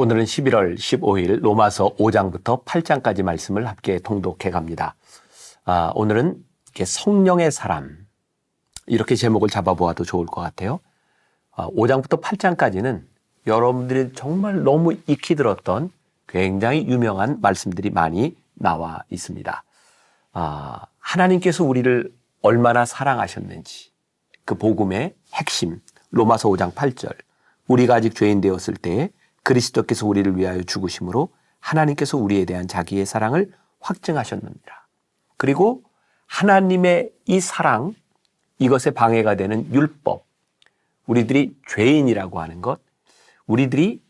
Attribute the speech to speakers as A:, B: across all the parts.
A: 오늘은 11월 15일 로마서 5장부터 8장까지 말씀을 함께 통독해 갑니다. 오늘은 성령의 사람, 이렇게 제목을 잡아보아도 좋을 것 같아요. 5장부터 8장까지는 여러분들이 정말 너무 익히 들었던 굉장히 유명한 말씀들이 많이 나와 있습니다. 하나님께서 우리를 얼마나 사랑하셨는지, 그 복음의 핵심, 로마서 5장 8절, 우리가 아직 죄인 되었을 때에 그리스도께서 우리를 위하여 죽으심으로 하나님께서 우리에 대한 자기의 사랑을 확증하셨느니라. 그리고 하나님의 이 사랑, 이것에 방해가 되는 율법, 우리들이 죄인이라고 하는 것, 우리들이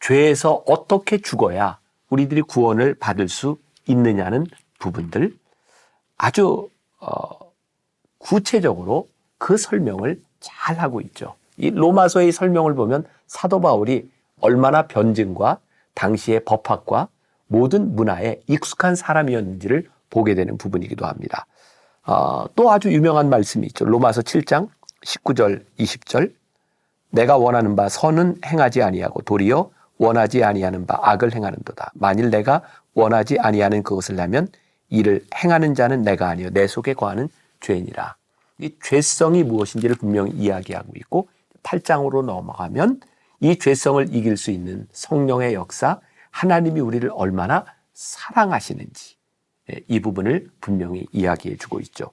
A: 죄에서 어떻게 죽어야 우리들이 구원을 받을 수 있느냐는 부분들, 아주 구체적으로 그 설명을 잘 하고 있죠. 이 로마서의 설명을 보면 사도 바울이 얼마나 변증과 당시의 법학과 모든 문화에 익숙한 사람이었는지를 보게 되는 부분이기도 합니다. 또 아주 유명한 말씀이 있죠. 로마서 7장 19절 20절, 내가 원하는 바 선은 행하지 아니하고 도리어 원하지 아니하는 바 악을 행하는도다. 만일 내가 원하지 아니하는 그것을 하면 이를 행하는 자는 내가 아니요 내 속에 거하는 죄인이라. 이 죄성이 무엇인지를 분명히 이야기하고 있고, 8장으로 넘어가면 이 죄성을 이길 수 있는 성령의 역사, 하나님이 우리를 얼마나 사랑하시는지, 이 부분을 분명히 이야기해 주고 있죠.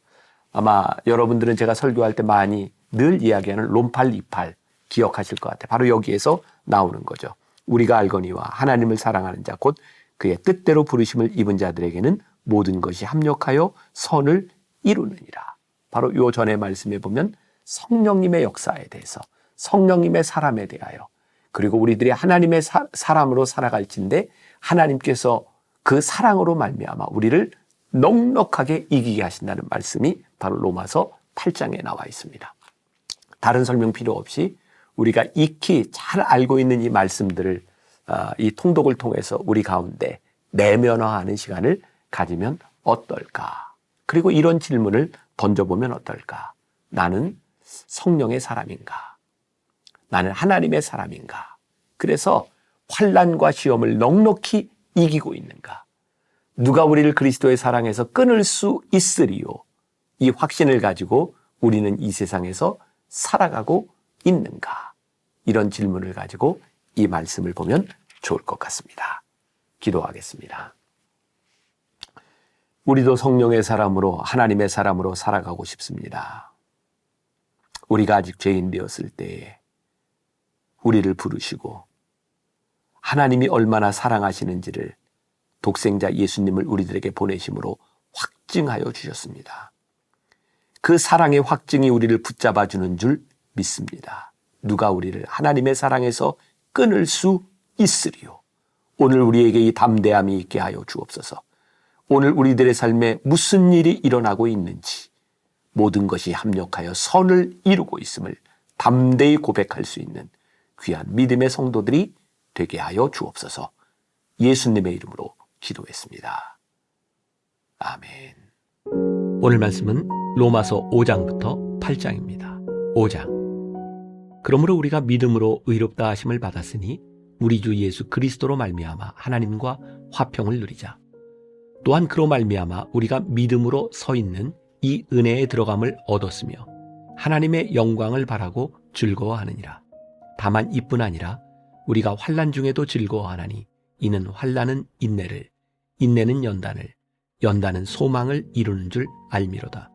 A: 아마 여러분들은 제가 설교할 때 많이 늘 이야기하는 롬팔 28 기억하실 것 같아요. 바로 여기에서 나오는 거죠. 우리가 알거니와 하나님을 사랑하는 자 곧 그의 뜻대로 부르심을 입은 자들에게는 모든 것이 합력하여 선을 이루느니라. 바로 요 전에 말씀해 보면 성령님의 역사에 대해서, 성령님의 사람에 대하여, 그리고 우리들이 하나님의 사람으로 살아갈진데 하나님께서 그 사랑으로 말미암아 우리를 넉넉하게 이기게 하신다는 말씀이 바로 로마서 8장에 나와 있습니다. 다른 설명 필요 없이 우리가 익히 잘 알고 있는 이 말씀들을 이 통독을 통해서 우리 가운데 내면화하는 시간을 가지면 어떨까? 그리고 이런 질문을 던져보면 어떨까? 나는 성령의 사람인가? 나는 하나님의 사람인가? 그래서 환난과 시험을 넉넉히 이기고 있는가? 누가 우리를 그리스도의 사랑에서 끊을 수 있으리요? 이 확신을 가지고 우리는 이 세상에서 살아가고 있는가? 이런 질문을 가지고 이 말씀을 보면 좋을 것 같습니다. 기도하겠습니다. 우리도 성령의 사람으로, 하나님의 사람으로 살아가고 싶습니다. 우리가 아직 죄인 되었을 때에 우리를 부르시고 하나님이 얼마나 사랑하시는지를 독생자 예수님을 우리들에게 보내심으로 확증하여 주셨습니다. 그 사랑의 확증이 우리를 붙잡아 주는 줄 믿습니다. 누가 우리를 하나님의 사랑에서 끊을 수 있으리요? 오늘 우리에게 이 담대함이 있게 하여 주옵소서. 오늘 우리들의 삶에 무슨 일이 일어나고 있는지 모든 것이 합력하여 선을 이루고 있음을 담대히 고백할 수 있는 귀한 믿음의 성도들이 되게 하여 주옵소서. 예수님의 이름으로 기도했습니다. 아멘. 오늘 말씀은 로마서 5장부터 8장입니다. 5장. 그러므로 우리가 믿음으로 의롭다 하심을 받았으니 우리 주 예수 그리스도로 말미암아 하나님과 화평을 누리자. 또한 그로 말미암아 우리가 믿음으로 서 있는 이 은혜에 들어감을 얻었으며 하나님의 영광을 바라고 즐거워하느니라. 다만 이뿐 아니라 우리가 환난 중에도 즐거워하나니 이는 환난은 인내를, 인내는 연단을, 연단은 소망을 이루는 줄 알미로다.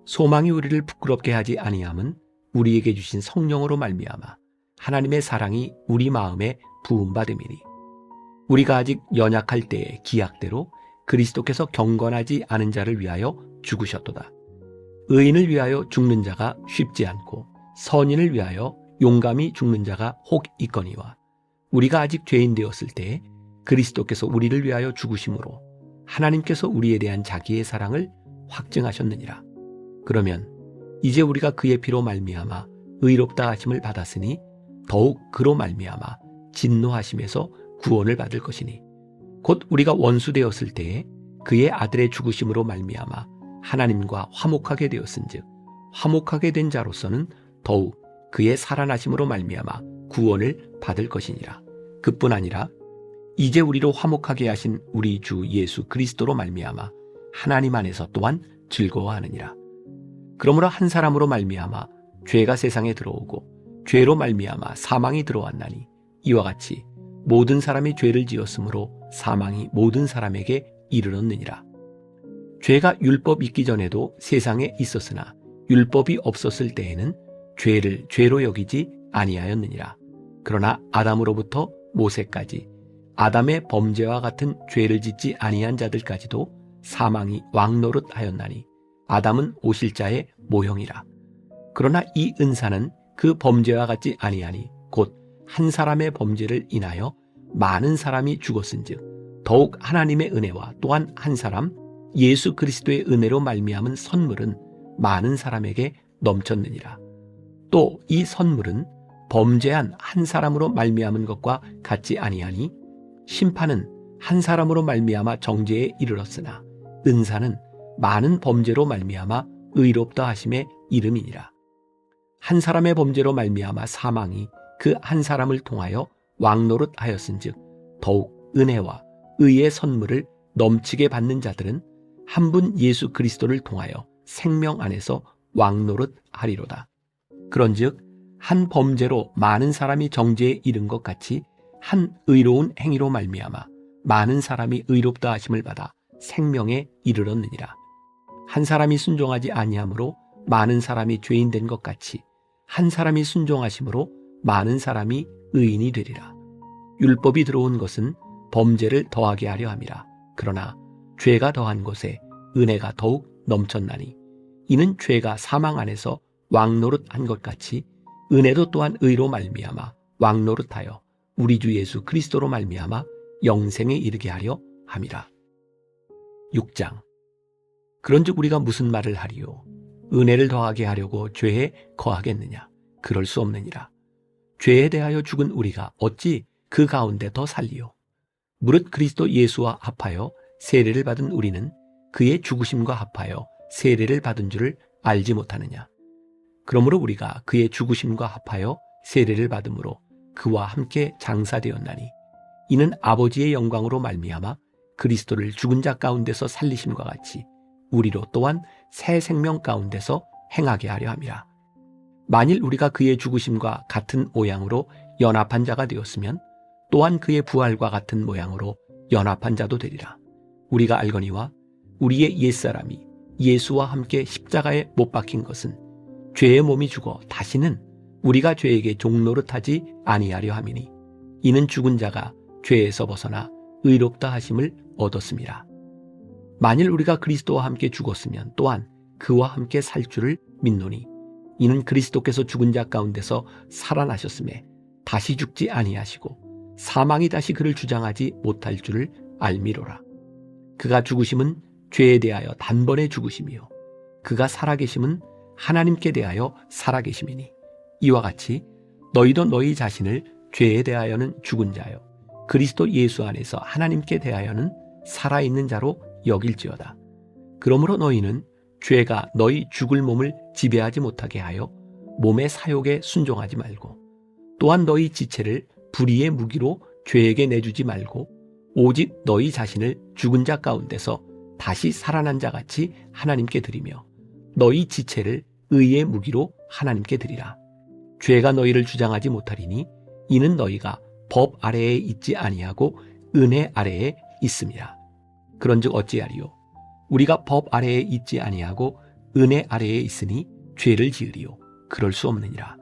A: 소망이 우리를 부끄럽게 하지 아니함은 우리에게 주신 성령으로 말미암아 하나님의 사랑이 우리 마음에 부음받음이니 우리가 아직 연약할 때의 기약대로 그리스도께서 경건하지 않은 자를 위하여 죽으셨도다. 의인을 위하여 죽는 자가 쉽지 않고 선인을 위하여 용감히 죽는 자가 혹 있거니와 우리가 아직 죄인 되었을 때에 그리스도께서 우리를 위하여 죽으심으로 하나님께서 우리에 대한 자기의 사랑을 확증하셨느니라. 그러면 이제 우리가 그의 피로 말미암아 의롭다 하심을 받았으니 더욱 그로 말미암아 진노하심에서 구원을 받을 것이니 곧 우리가 원수 되었을 때에 그의 아들의 죽으심으로 말미암아 하나님과 화목하게 되었은즉 화목하게 된 자로서는 더욱 그의 살아나심으로 말미암아 구원을 받을 것이니라. 그뿐 아니라 이제 우리로 화목하게 하신 우리 주 예수 그리스도로 말미암아 하나님 안에서 또한 즐거워하느니라. 그러므로 한 사람으로 말미암아 죄가 세상에 들어오고 죄로 말미암아 사망이 들어왔나니 이와 같이 모든 사람이 죄를 지었으므로 사망이 모든 사람에게 이르렀느니라. 죄가 율법 있기 전에도 세상에 있었으나 율법이 없었을 때에는 죄를 죄로 여기지 아니하였느니라. 그러나 아담으로부터 모세까지 아담의 범죄와 같은 죄를 짓지 아니한 자들까지도 사망이 왕노릇하였나니 아담은 오실자의 모형이라. 그러나 이 은사는 그 범죄와 같지 아니하니 곧 한 사람의 범죄를 인하여 많은 사람이 죽었은즉 더욱 하나님의 은혜와 또한 한 사람 예수 그리스도의 은혜로 말미암은 선물은 많은 사람에게 넘쳤느니라. 또 이 선물은 범죄한 한 사람으로 말미암은 것과 같지 아니하니 심판은 한 사람으로 말미암아 정죄에 이르렀으나 은사는 많은 범죄로 말미암아 의롭다 하심에 이름이니라. 한 사람의 범죄로 말미암아 사망이 그 한 사람을 통하여 왕노릇하였은즉 더욱 은혜와 의의 선물을 넘치게 받는 자들은 한 분 예수 그리스도를 통하여 생명 안에서 왕노릇하리로다. 그런즉 한 범죄로 많은 사람이 정죄에 이른 것 같이 한 의로운 행위로 말미암아 많은 사람이 의롭다 하심을 받아 생명에 이르렀느니라. 한 사람이 순종하지 아니함으로 많은 사람이 죄인 된 것 같이 한 사람이 순종하심으로 많은 사람이 의인이 되리라. 율법이 들어온 것은 범죄를 더하게 하려 함이라. 그러나 죄가 더한 것에 은혜가 더욱 넘쳤나니 이는 죄가 사망 안에서 왕노릇한 것 같이 은혜도 또한 의로 말미암아 왕노릇하여 우리 주 예수 그리스도로 말미암아 영생에 이르게 하려 함이라. 6장. 그런즉 우리가 무슨 말을 하리요? 은혜를 더하게 하려고 죄에 거하겠느냐? 그럴 수 없느니라. 죄에 대하여 죽은 우리가 어찌 그 가운데 더 살리요? 무릇 그리스도 예수와 합하여 세례를 받은 우리는 그의 죽으심과 합하여 세례를 받은 줄을 알지 못하느냐? 그러므로 우리가 그의 죽으심과 합하여 세례를 받음으로 그와 함께 장사되었나니 이는 아버지의 영광으로 말미암아 그리스도를 죽은 자 가운데서 살리심과 같이 우리로 또한 새 생명 가운데서 행하게 하려 함이라. 만일 우리가 그의 죽으심과 같은 모양으로 연합한 자가 되었으면 또한 그의 부활과 같은 모양으로 연합한 자도 되리라. 우리가 알거니와 우리의 옛사람이 예수와 함께 십자가에 못 박힌 것은 죄의 몸이 죽어 다시는 우리가 죄에게 종노릇하지 아니하려 함이니 이는 죽은 자가 죄에서 벗어나 의롭다 하심을 얻었음이라. 만일 우리가 그리스도와 함께 죽었으면 또한 그와 함께 살 줄을 믿노니 이는 그리스도께서 죽은 자 가운데서 살아나셨음에 다시 죽지 아니하시고 사망이 다시 그를 주장하지 못할 줄을 알미로라. 그가 죽으심은 죄에 대하여 단번에 죽으심이요 그가 살아계심은 하나님께 대하여 살아계심이니 이와 같이 너희도 너희 자신을 죄에 대하여는 죽은 자요 그리스도 예수 안에서 하나님께 대하여는 살아있는 자로 여길지어다. 그러므로 너희는 죄가 너희 죽을 몸을 지배하지 못하게 하여 몸의 사욕에 순종하지 말고 또한 너희 지체를 불의의 무기로 죄에게 내주지 말고 오직 너희 자신을 죽은 자 가운데서 다시 살아난 자 같이 하나님께 드리며 너희 지체를 의의 무기로 하나님께 드리라. 죄가 너희를 주장하지 못하리니 이는 너희가 법 아래에 있지 아니하고 은혜 아래에 있음이라. 그런즉 어찌하리요? 우리가 법 아래에 있지 아니하고 은혜 아래에 있으니 죄를 지으리요? 그럴 수 없느니라.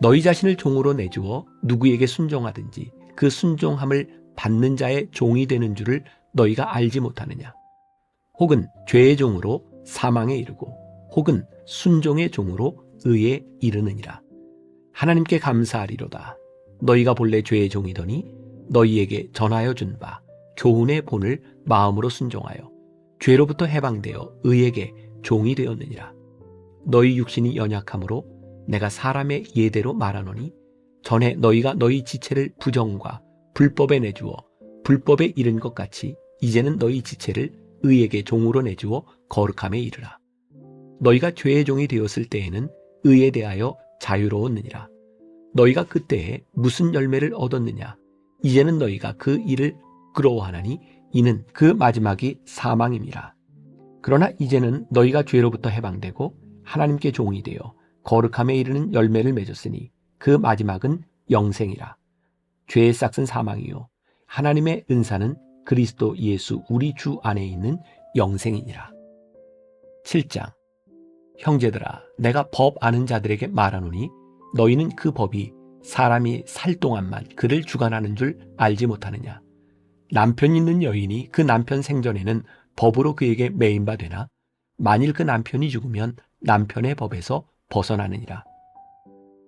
A: 너희 자신을 종으로 내주어 누구에게 순종하든지 그 순종함을 받는 자의 종이 되는 줄을 너희가 알지 못하느냐? 혹은 죄의 종으로 사망에 이르고 혹은 순종의 종으로 의에 이르느니라. 하나님께 감사하리로다. 너희가 본래 죄의 종이더니 너희에게 전하여 준 바 교훈의 본을 마음으로 순종하여 죄로부터 해방되어 의에게 종이 되었느니라. 너희 육신이 연약함으로 내가 사람의 예대로 말하노니 전에 너희가 너희 지체를 부정과 불법에 내주어 불법에 이른 것 같이 이제는 너희 지체를 의에게 종으로 내주어 거룩함에 이르라. 너희가 죄의 종이 되었을 때에는 의에 대하여 자유로웠느니라. 너희가 그때에 무슨 열매를 얻었느냐? 이제는 너희가 그 일을 부끄러워하나니 이는 그 마지막이 사망임이라. 그러나 이제는 너희가 죄로부터 해방되고 하나님께 종이 되어 거룩함에 이르는 열매를 맺었으니 그 마지막은 영생이라. 죄의 싹은 사망이요 하나님의 은사는 그리스도 예수 우리 주 안에 있는 영생이니라. 7장. 형제들아, 내가 법 아는 자들에게 말하노니 너희는 그 법이 사람이 살 동안만 그를 주관하는 줄 알지 못하느냐. 남편 있는 여인이 그 남편 생전에는 법으로 그에게 매인 바 되나 만일 그 남편이 죽으면 남편의 법에서 벗어나느니라.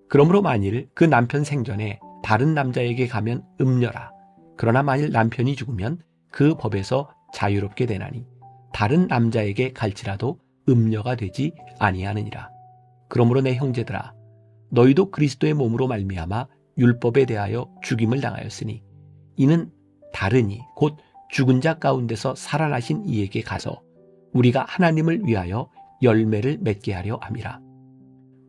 A: 그러므로 만일 그 남편 생전에 다른 남자에게 가면 음녀라. 그러나 만일 남편이 죽으면 그 법에서 자유롭게 되나니 다른 남자에게 갈지라도 음녀가 되지 아니하느니라. 그러므로 내 형제들아, 너희도 그리스도의 몸으로 말미암아 율법에 대하여 죽임을 당하였으니 이는 다르니 곧 죽은 자 가운데서 살아나신 이에게 가서 우리가 하나님을 위하여 열매를 맺게 하려 함이라.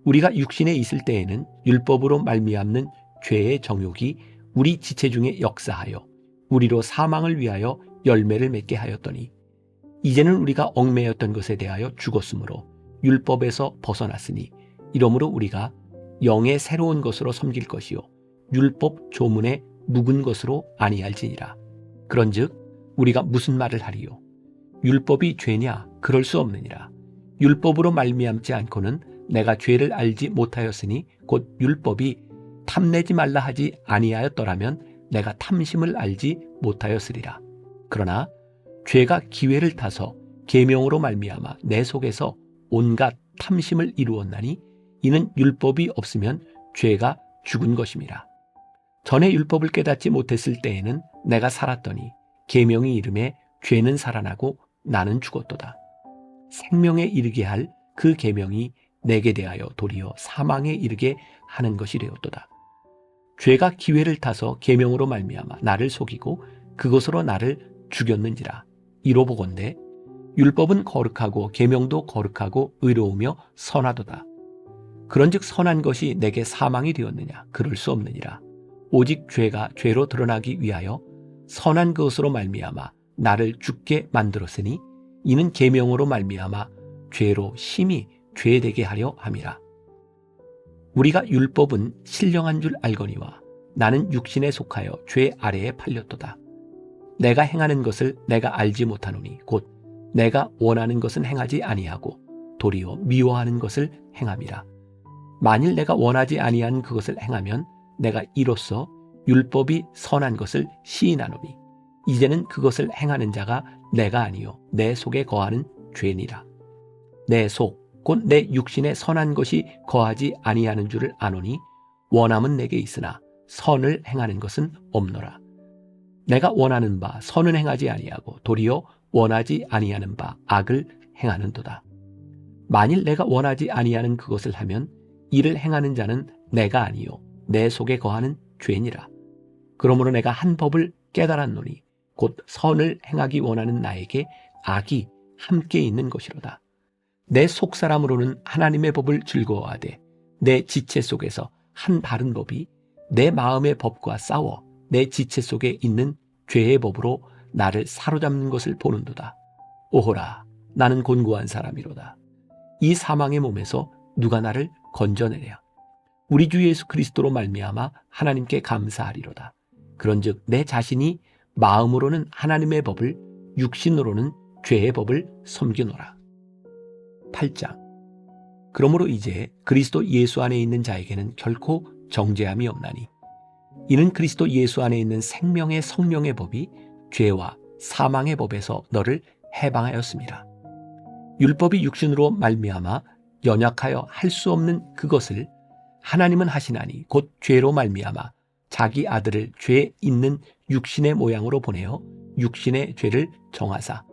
A: 우리가 육신에 있을 때에는 율법으로 말미암는 죄의 정욕이 우리 지체 중에 역사하여 우리로 사망을 위하여 열매를 맺게 하였더니 이제는 우리가 얽매였던 것에 대하여 죽었으므로 율법에서 벗어났으니 이러므로 우리가 영의 새로운 것으로 섬길 것이요 율법 조문에 묵은 것으로 아니할지니라. 그런즉 우리가 무슨 말을 하리요? 율법이 죄냐? 그럴 수 없느니라. 율법으로 말미암지 않고는 내가 죄를 알지 못하였으니 곧 율법이 탐내지 말라 하지 아니하였더라면 내가 탐심을 알지 못하였으리라. 그러나 죄가 기회를 타서 계명으로 말미암아 내 속에서 온갖 탐심을 이루었나니 이는 율법이 없으면 죄가 죽은 것임이라. 전에 율법을 깨닫지 못했을 때에는 내가 살았더니 계명이 이름에 죄는 살아나고 나는 죽었도다. 생명에 이르게 할 그 계명이 내게 대하여 도리어 사망에 이르게 하는 것이 되었도다. 죄가 기회를 타서 계명으로 말미암아 나를 속이고 그것으로 나를 죽였는지라. 이로 보건대 율법은 거룩하고 계명도 거룩하고 의로우며 선하도다. 그런즉 선한 것이 내게 사망이 되었느냐? 그럴 수 없느니라. 오직 죄가 죄로 드러나기 위하여 선한 것으로 말미암아 나를 죽게 만들었으니 이는 계명으로 말미암아 죄로 심히 죄되게 하려 함이라. 우리가 율법은 신령한 줄 알거니와 나는 육신에 속하여 죄 아래에 팔렸도다. 내가 행하는 것을 내가 알지 못하노니 곧 내가 원하는 것은 행하지 아니하고 도리어 미워하는 것을 행함이라. 만일 내가 원하지 아니한 그것을 행하면 내가 이로써 율법이 선한 것을 시인하노니 이제는 그것을 행하는 자가 내가 아니요 내 속에 거하는 죄니라. 내 속 곧 내 육신에 선한 것이 거하지 아니하는 줄을 아노니 원함은 내게 있으나 선을 행하는 것은 없노라. 내가 원하는 바 선은 행하지 아니하고 도리어 원하지 아니하는 바 악을 행하는도다. 만일 내가 원하지 아니하는 그것을 하면 이를 행하는 자는 내가 아니요 내 속에 거하는 죄니라. 그러므로 내가 한 법을 깨달았노니 곧 선을 행하기 원하는 나에게 악이 함께 있는 것이로다. 내 속사람으로는 하나님의 법을 즐거워하되 내 지체 속에서 한 다른 법이 내 마음의 법과 싸워 내 지체 속에 있는 죄의 법으로 나를 사로잡는 것을 보는도다. 오호라, 나는 곤고한 사람이로다. 이 사망의 몸에서 누가 나를 건져내랴. 우리 주 예수 그리스도로 말미암아 하나님께 감사하리로다. 그런즉 내 자신이 마음으로는 하나님의 법을 육신으로는 죄의 법을 섬기노라. 8장. 그러므로 이제 그리스도 예수 안에 있는 자에게는 결코 정죄함이 없나니 이는 그리스도 예수 안에 있는 생명의 성령의 법이 죄와 사망의 법에서 너를 해방하였습니다. 율법이 육신으로 말미암아 연약하여 할 수 없는 그것을 하나님은 하시나니 곧 죄로 말미암아 자기 아들을 죄 있는 육신의 모양으로 보내어 육신의 죄를 정하사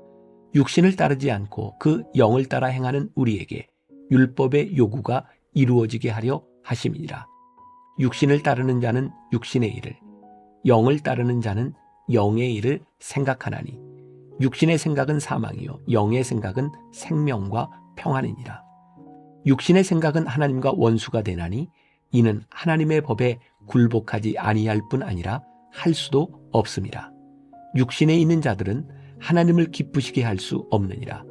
A: 육신을 따르지 않고 그 영을 따라 행하는 우리에게 율법의 요구가 이루어지게 하려 하심이니라. 육신을 따르는 자는 육신의 일을, 영을 따르는 자는 영의 일을 생각하나니 육신의 생각은 사망이요 영의 생각은 생명과 평안이니라. 육신의 생각은 하나님과 원수가 되나니 이는 하나님의 법에 굴복하지 아니할 뿐 아니라 할 수도 없음이라. 육신에 있는 자들은 하나님을 기쁘시게 할 수 없느니라.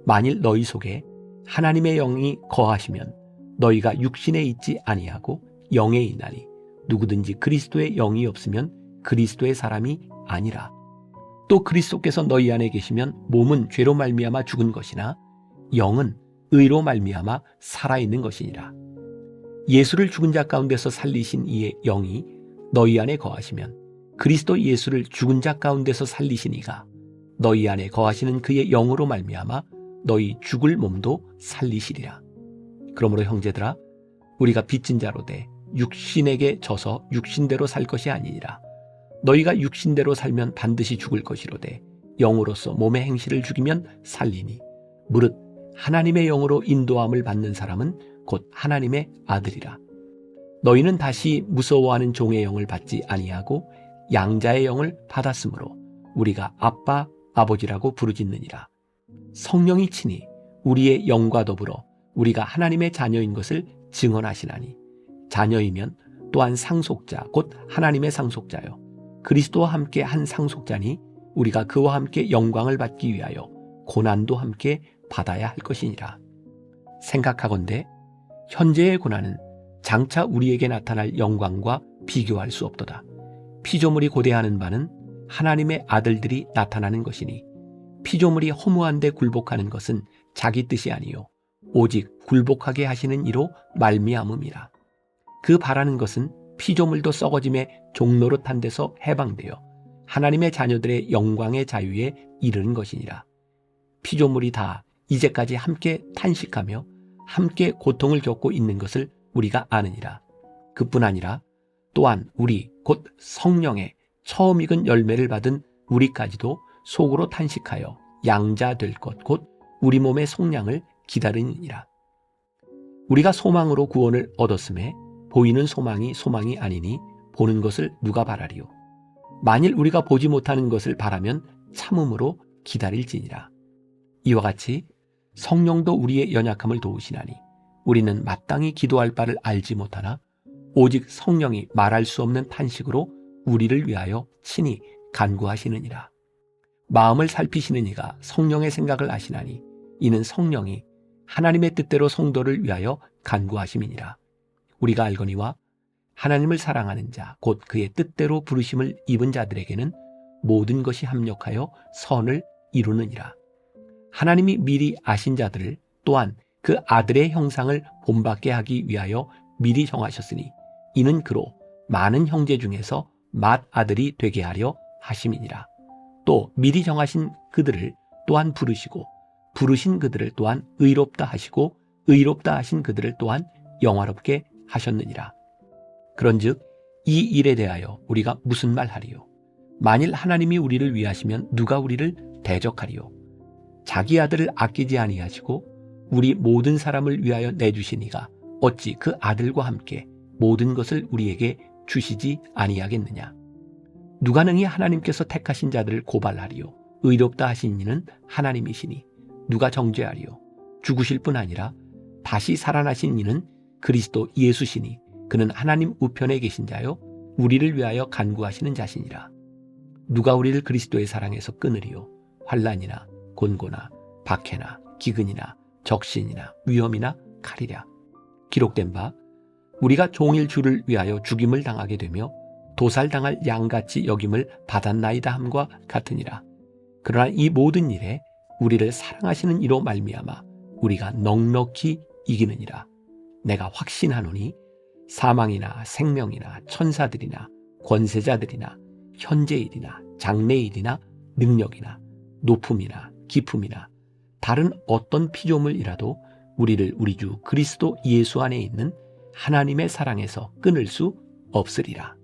A: 만일 너희 속에 하나님의 영이 거하시면 너희가 육신에 있지 아니하고 영에 있나니 누구든지 그리스도의 영이 없으면 그리스도의 사람이 아니라. 또 그리스도께서 너희 안에 계시면 몸은 죄로 말미암아 죽은 것이나 영은 의로 말미암아 살아있는 것이니라. 예수를 죽은 자 가운데서 살리신 이의 영이 너희 안에 거하시면 그리스도 예수를 죽은 자 가운데서 살리신 이가 너희 안에 거하시는 그의 영으로 말미암아 너희 죽을 몸도 살리시리라. 그러므로 형제들아, 우리가 빚진 자로 돼 육신에게 져서 육신대로 살 것이 아니니라. 너희가 육신대로 살면 반드시 죽을 것이로되 영으로서 몸의 행실을 죽이면 살리니 무릇 하나님의 영으로 인도함을 받는 사람은 곧 하나님의 아들이라. 너희는 다시 무서워하는 종의 영을 받지 아니하고 양자의 영을 받았으므로 우리가 아빠 아버지라고 부르짖느니라. 성령이 친히 우리의 영과 더불어 우리가 하나님의 자녀인 것을 증언하시나니 자녀이면 또한 상속자 곧 하나님의 상속자요 그리스도와 함께 한 상속자니 우리가 그와 함께 영광을 받기 위하여 고난도 함께 받아야 할 것이니라. 생각하건대 현재의 고난은 장차 우리에게 나타날 영광과 비교할 수 없도다. 피조물이 고대하는 바는 하나님의 아들들이 나타나는 것이니 피조물이 허무한데 굴복하는 것은 자기 뜻이 아니요 오직 굴복하게 하시는 이로 말미암음이라. 그 바라는 것은 피조물도 썩어짐의 종노릇한 데서 해방되어 하나님의 자녀들의 영광의 자유에 이르는 것이니라. 피조물이 다 이제까지 함께 탄식하며 함께 고통을 겪고 있는 것을 우리가 아느니라. 그뿐 아니라 또한 우리 곧 성령의 처음 익은 열매를 받은 우리까지도 속으로 탄식하여 양자 될 것 곧 우리 몸의 속량을 기다리느니라. 우리가 소망으로 구원을 얻었음에 보이는 소망이 소망이 아니니 보는 것을 누가 바라리요. 만일 우리가 보지 못하는 것을 바라면 참음으로 기다릴지니라. 이와 같이 성령도 우리의 연약함을 도우시나니 우리는 마땅히 기도할 바를 알지 못하나 오직 성령이 말할 수 없는 탄식으로 우리를 위하여 친히 간구하시느니라. 마음을 살피시는 이가 성령의 생각을 아시나니 이는 성령이 하나님의 뜻대로 성도를 위하여 간구하심이니라. 우리가 알거니와 하나님을 사랑하는 자 곧 그의 뜻대로 부르심을 입은 자들에게는 모든 것이 합력하여 선을 이루느니라. 하나님이 미리 아신 자들을 또한 그 아들의 형상을 본받게 하기 위하여 미리 정하셨으니 이는 그로 많은 형제 중에서 맏아들이 되게 하려 하심이니라. 또 미리 정하신 그들을 또한 부르시고 부르신 그들을 또한 의롭다 하시고 의롭다 하신 그들을 또한 영화롭게 하셨느니라. 그런즉 이 일에 대하여 우리가 무슨 말하리요? 만일 하나님이 우리를 위하시면 누가 우리를 대적하리요? 자기 아들을 아끼지 아니하시고 우리 모든 사람을 위하여 내주신 이가 어찌 그 아들과 함께 모든 것을 우리에게 주시지 아니하겠느냐? 누가 능히 하나님께서 택하신 자들을 고발하리요? 의롭다 하신 이는 하나님이시니 누가 정죄하리요? 죽으실 뿐 아니라 다시 살아나신 이는 그리스도 예수시니 그는 하나님 우편에 계신 자요 우리를 위하여 간구하시는 자시니라. 누가 우리를 그리스도의 사랑에서 끊으리요? 환난이나 곤고나 박해나 기근이나 적신이나 위험이나 칼이랴. 기록된 바 우리가 종일 주를 위하여 죽임을 당하게 되며 도살당할 양같이 여김을 받았나이다 함과 같으니라. 그러나 이 모든 일에 우리를 사랑하시는 이로 말미암아 우리가 넉넉히 이기느니라. 내가 확신하노니 사망이나 생명이나 천사들이나 권세자들이나 현재일이나 장래일이나 능력이나 높음이나 깊음이나 다른 어떤 피조물이라도 우리를 우리 주 그리스도 예수 안에 있는 하나님의 사랑에서 끊을 수 없으리라.